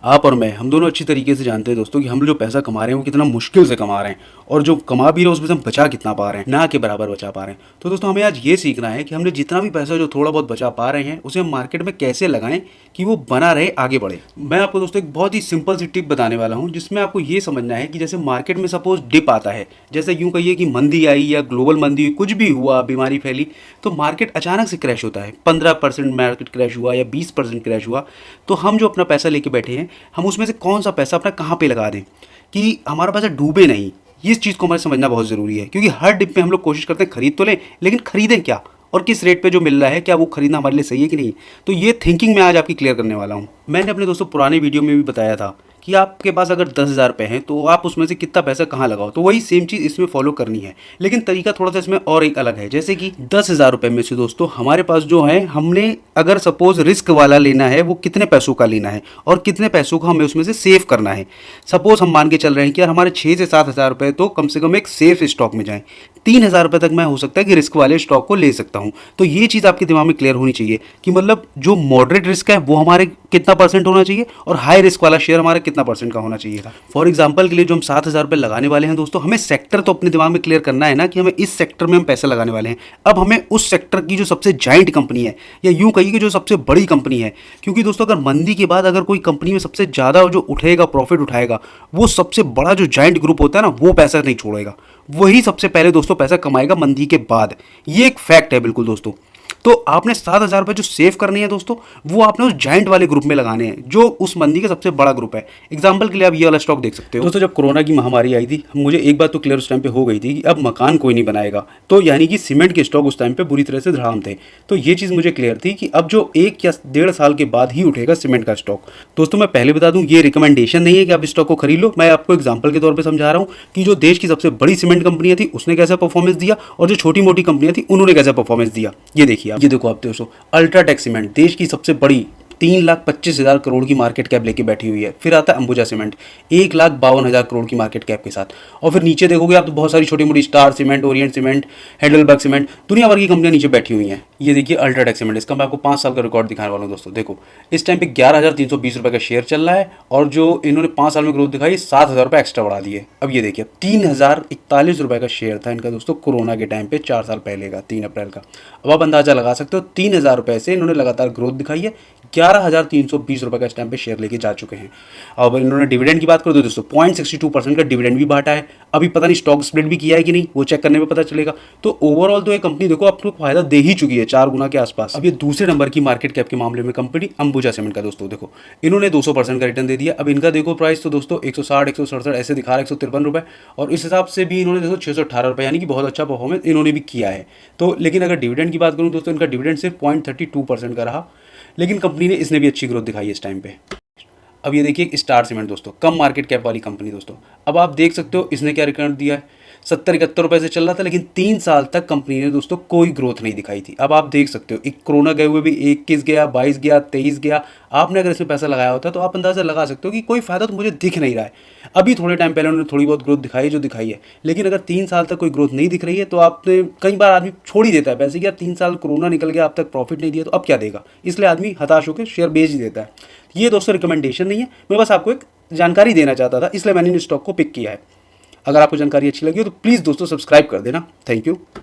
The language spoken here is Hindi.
आप और मैं, हम दोनों अच्छी तरीके से जानते हैं दोस्तों कि हम जो पैसा कमा रहे हैं वो कितना मुश्किल से कमा रहे हैं, और जो कमा भी रहे हैं उसमें से हम बचा कितना पा रहे हैं, ना के बराबर बचा पा रहे हैं। तो दोस्तों हमें आज ये सीखना है कि हमने जितना भी पैसा जो थोड़ा बहुत बचा पा रहे हैं उसे हम मार्केट में कैसे लगाएं कि वो बना रहे, आगे बढ़े। मैं आपको दोस्तों एक बहुत ही सिंपल सी टिप बताने वाला हूँ, जिसमें आपको ये समझना है कि जैसे मार्केट में सपोज डिप आता है, जैसे यूँ कहिए कि मंदी आई या ग्लोबल मंदी हुई, कुछ भी हुआ, बीमारी फैली, तो मार्केट अचानक से क्रैश होता है। 15% मार्केट क्रैश हुआ या 20% क्रैश हुआ, तो हम जो अपना पैसा लेके बैठे हैं, हम उसमें से कौन सा पैसा अपना कहाँ पे लगा दें कि हमारा पैसा डूबे नहीं। इस चीज़ को हमें समझना बहुत ज़रूरी है, क्योंकि हर डिप में हम लोग कोशिश करते हैं खरीद तो लें, लेकिन खरीदें क्या और किस रेट पे जो मिल रहा है, क्या वो खरीदना हमारे लिए सही है कि नहीं। तो ये थिंकिंग मैं आज आपकी क्लियर करने वाला हूँ। मैंने अपने दोस्तों पुराने वीडियो में भी बताया था कि आपके पास अगर 10,000 रुपये हैं तो आप उसमें से कितना पैसा कहाँ लगाओ, तो वही सेम चीज़ इसमें फॉलो करनी है, लेकिन तरीका थोड़ा सा इसमें और एक अलग है। जैसे कि 10,000 रुपये में से दोस्तों हमारे पास जो है, हमने अगर सपोज रिस्क वाला लेना है, वो कितने पैसों का लेना है और कितने पैसों को हमें उसमें से सेव करना है। सपोज हम मान के चल रहे हैं कि यार हमारे 6 से 7,000 रुपये तो कम से कम एक सेफ स्टॉक में जाएँ, 3,000 रुपये तक मैं हो सकता है कि रिस्क वाले स्टॉक को ले सकता हूँ। तो ये चीज़ आपके दिमाग में क्लियर होनी चाहिए कि मतलब जो मॉडरेट रिस्क है वो हमारे कितना परसेंट होना चाहिए और हाई रिस्क वाला शेयर हमारा कितना परसेंट का होना चाहिए था। फॉर एग्जांपल के लिए जो हम 7,000 रुपये लगाने वाले हैं दोस्तों, हमें सेक्टर तो अपने दिमाग में क्लियर करना है ना कि हमें इस सेक्टर में हम पैसा लगाने वाले हैं। अब हमें उस सेक्टर की जो सबसे जाइंट कंपनी है, या यूँ कहिए कि जो सबसे बड़ी कंपनी है, क्योंकि दोस्तों अगर मंदी के बाद अगर कोई कंपनी में सबसे ज़्यादा जो उठेगा, प्रॉफिट उठाएगा, वो सबसे बड़ा जो जाइंट ग्रुप होता है ना, वो पैसा नहीं छोड़ेगा, वही सबसे पहले दोस्तों पैसा कमाएगा मंदी के बाद। ये एक फैक्ट है बिल्कुल दोस्तों। तो आपने 7,000 रुपये जो सेव करने हैं दोस्तों, वो आपने उस जाइंट वाले ग्रुप में लगाने हैं जो उस मंदी का सबसे बड़ा ग्रुप है। एग्जांपल के लिए आप ये वाला स्टॉक देख सकते हो दोस्तों। जब कोरोना की महामारी आई थी, मुझे एक बात तो क्लियर उस टाइम पे हो गई थी कि अब मकान कोई नहीं बनाएगा, तो यानी कि सीमेंट के स्टॉक उस टाइम पे बुरी तरह से धड़ाम थे। तो ये चीज़ मुझे क्लियर थी कि अब जो 1 या 1.5 साल के बाद ही उठेगा सीमेंट का स्टॉक। दोस्तों मैं पहले बता दूं, ये रिकमेंडेशन नहीं है कि आप इस स्टॉक को खरीद लो। मैं आपको एग्जाम्पल के तौर पर समझा रहा हूँ कि जो देश की सबसे बड़ी सीमेंट कंपनियां थी उसने कैसा परफॉर्मेंस दिया, और जो छोटी मोटी कंपनियां थी उन्होंने कैसा परफॉर्मेंस दिया। ये देखिए आप, ये देखो आप दोस्तों, अल्ट्राटेक सीमेंट देश की सबसे बड़ी 3,25,000 करोड़ की मार्केट कैप लेके बैठी हुई है। फिर आता है अंबुजा सीमेंट 1,52,000 करोड़ की मार्केट कैप के साथ। और फिर नीचे देखोगे आप तो बहुत सारी छोटी मोटी star cement, Orient cement, Heidelberg cement, दुनिया भर की कंपनियां नीचे बैठी हुई हैं। ये देखिए अल्ट्राटेक सीमेंट, इसका मैं आपको 5 साल का रिकॉर्ड दिखाने वाला हूँ दोस्तों। देखो इस टाइम पे 11,320 रुपये का शेयर चल रहा है, और जो इन्होंने 5 साल में ग्रोथ दिखाई 7,000 रुपये एक्स्ट्रा बढ़ा दिए। अब ये देखिए 3,041 रुपये का शेयर था इनका दोस्तों कोरोना के टाइम पे, 4 साल पहले का, 3 अप्रैल का। अब आप अंदाजा लगा सकते हो 3,000 रुपये से इन्होंने लगातार ग्रोथ दिखाई है, 11,320 रुपये का इस टाइम पे शेयर लेके जा चुके हैं। अब इन्होंने डिविडेंड की बात करो तो दोस्तों 0.62% का डिविडेंड भी बांटा है। अभी पता नहीं स्टॉक स्प्लिट भी किया है कि नहीं, वो चेक करने में पता चलेगा। तो ओवरऑल तो ये कंपनी देखो आपको फायदा दे ही चुकी है 4 गुना के आसपास। अब ये दूसरे नंबर की मार्केट कैप के मामले में कंपनी अंबुजा सीमेंट का दोस्तों देखो, इन्होंने 200% का रिटर्न दे दिया। अब इनका देखो प्राइस तो दोस्तों 160, 167 ऐसे दिखा रहा है, 153 रुपये, और इस हिसाब से भी इन्होंने देखो 618 रुपये, यानी कि बहुत अच्छा परफॉर्मेंस इन्होंने भी किया है। तो लेकिन अगर डिविडेंड की बात करूँ दोस्तों, इनका डिविडेंड सिर्फ 0.32% का रहा, लेकिन कंपनी ने इसने भी अच्छी ग्रोथ दिखाई है इस टाइम पे। अब ये देखिए स्टार सीमेंट दोस्तों, कम मार्केट कैप वाली कंपनी दोस्तों। अब आप देख सकते हो इसने क्या रिटर्न दिया है, 70-71 रुपये से चल रहा था, लेकिन 3 साल तक कंपनी ने दोस्तों कोई ग्रोथ नहीं दिखाई थी। अब आप देख सकते हो, एक कोरोना गए हुए भी 21 गया, 22 गया, 23 गया। आपने अगर इसमें पैसा लगाया होता तो आप अंदाजा लगा सकते हो कि कोई फायदा तो मुझे दिख नहीं रहा है। अभी थोड़े टाइम पहले उन्होंने थोड़ी बहुत ग्रोथ दिखाई जो दिखाई है, लेकिन अगर 3 साल तक कोई ग्रोथ नहीं दिख रही है तो आपने, कई बार आदमी छोड़ ही देता है पैसे कि यार 3 साल कोरोना निकल गया, अब तक प्रॉफिट नहीं दिया तो अब क्या देगा, इसलिए आदमी हताश होकर शेयर बेच ही देता है। ये दोस्तों रिकमेंडेशन नहीं है, मैं बस आपको एक जानकारी देना चाहता था, इसलिए मैंने इन स्टॉक को पिक किया है। अगर आपको जानकारी अच्छी लगी हो तो प्लीज़ दोस्तों सब्सक्राइब कर देना। Thank you.